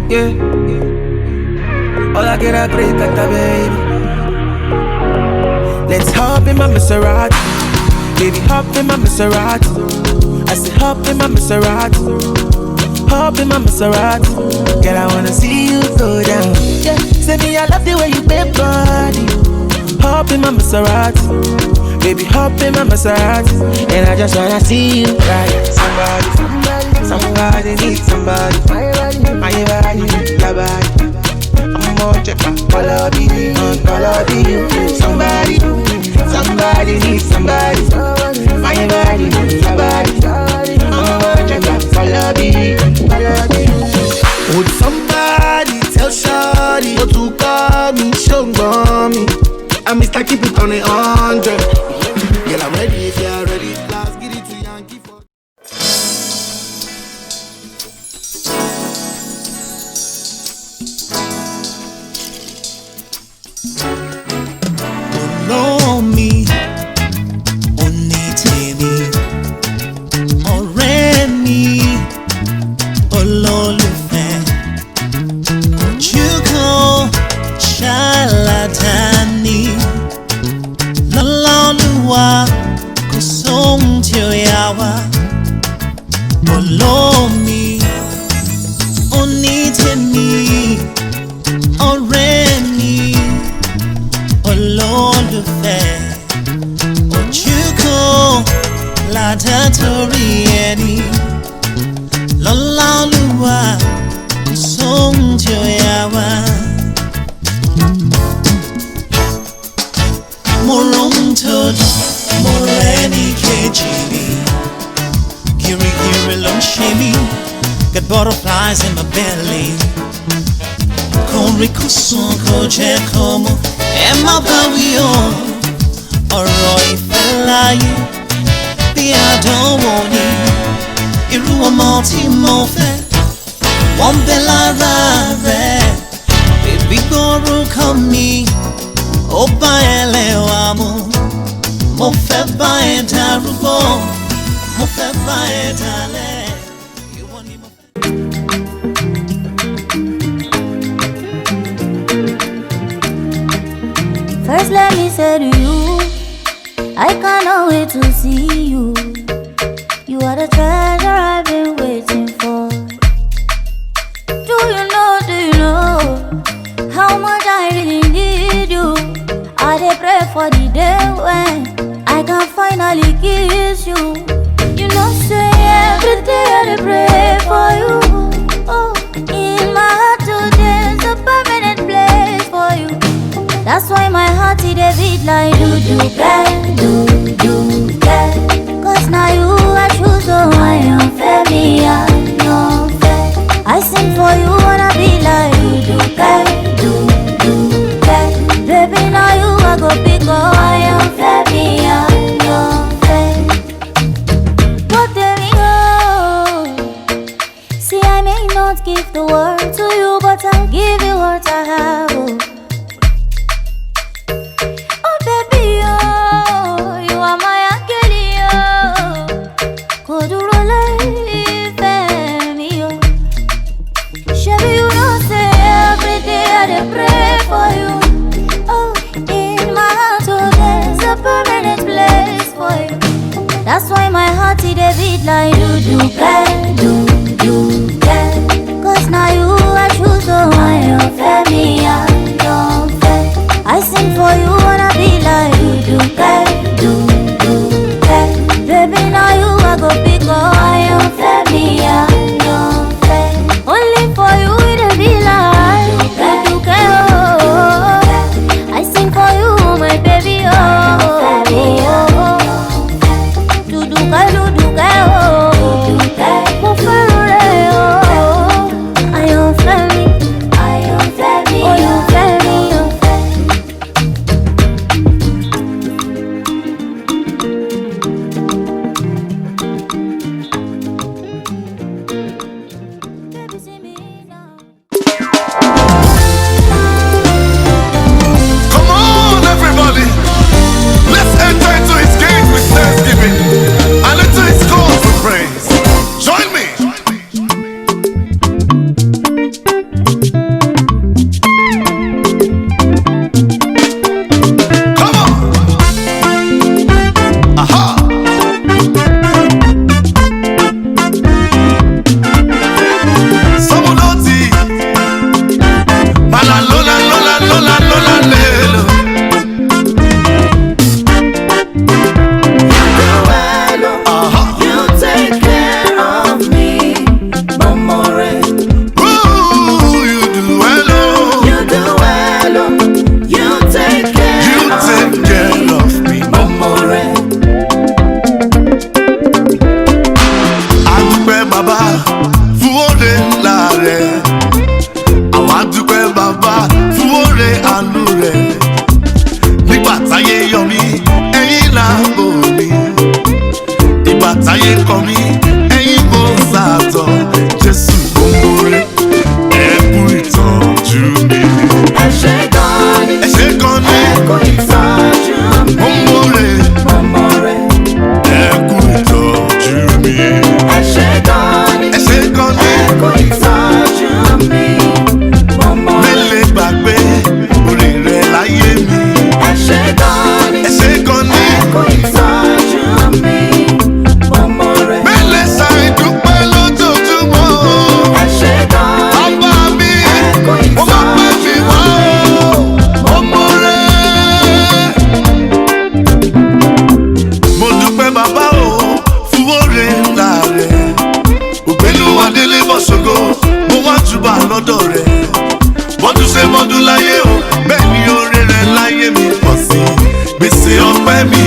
yeah. All I get a break at the baby. Let's hop in my Maserati. Baby, hop in my Maserati. I said hop in my Maserati. Hop in my Maserati. Girl, I wanna see you go down. Yeah, say me I love the way you bend body. Hop in my Maserati. Baby, hop in my Maserati. And I just wanna see you ride. Somebody needs somebody. My body, your body. I'm gonna check my color be you. Somebody needs somebody. My body, your body. I'm gonna check my color be you. Would somebody tell Shawty what to call me? Show me. I Mr. Keep it on 100. Girl, I'm ready if you're ready. Let's get it to Yankee for. Follow me, onítèmi, ọ̀rẹ́ mi, olólùfẹ́, ojúkò ṣàlàdání, lọ́lọ́lùwà kò sóhun tí ó yà wá. Follow me, onítèmi, ọ̀rẹ́ mi, olólùfẹ́, ojúkò ládàtorí ẹni, lọ́lọ́lùwà kò sóhun tí ó yà wá. Mo rohun tó dùn, mo rẹ́ni kejì mi, gírígírí ló ń ṣe mí, got butterflies in my belly. Kòríkòsùn kò jẹ́ kó mọ̀, ẹ má bá wí o. Ọ̀rọ̀ ìfẹ́ láyé bí àdánwò ni, irú ọmọ tí mo fẹ́ wọ́n bẹ lára rẹ̀. Bèbí gbórúkọ mi, ó bá ẹlẹ́wà mu. Mo fẹ́ bá ẹ darúgbó, mo fẹ́ bá ẹ dalẹ̀. Ìwọ ni mo fẹ́. First let me say to you, I cannot wait to see you. You are the treasure I've been waiting for. Do you know how much I really need you? I dey pray for the day when I can finally kiss you. You know say every day I dey pray for you. Oh, in my heart today's a permanent place for you. That's why my heart it a beat like do do get. Cause now you I choose, so I am fair, me I am fair. I sing for you wanna be like do get. Baby now you I go pick, oh I am fair, me I am fair. But there we go. See I may not give the world to you, but I'll give you what I have. Oh. That's why my heart it a beat like do get. Cause now you I choose, so I am fair, me I mọ́júbà lọ́dọ̀ rẹ̀ bọ́dún ṣe mọ́dún láyé o bẹ́ẹ̀ ni oore rẹ̀ láyé mi pọ̀ sí gbèsè ọpẹ́ mi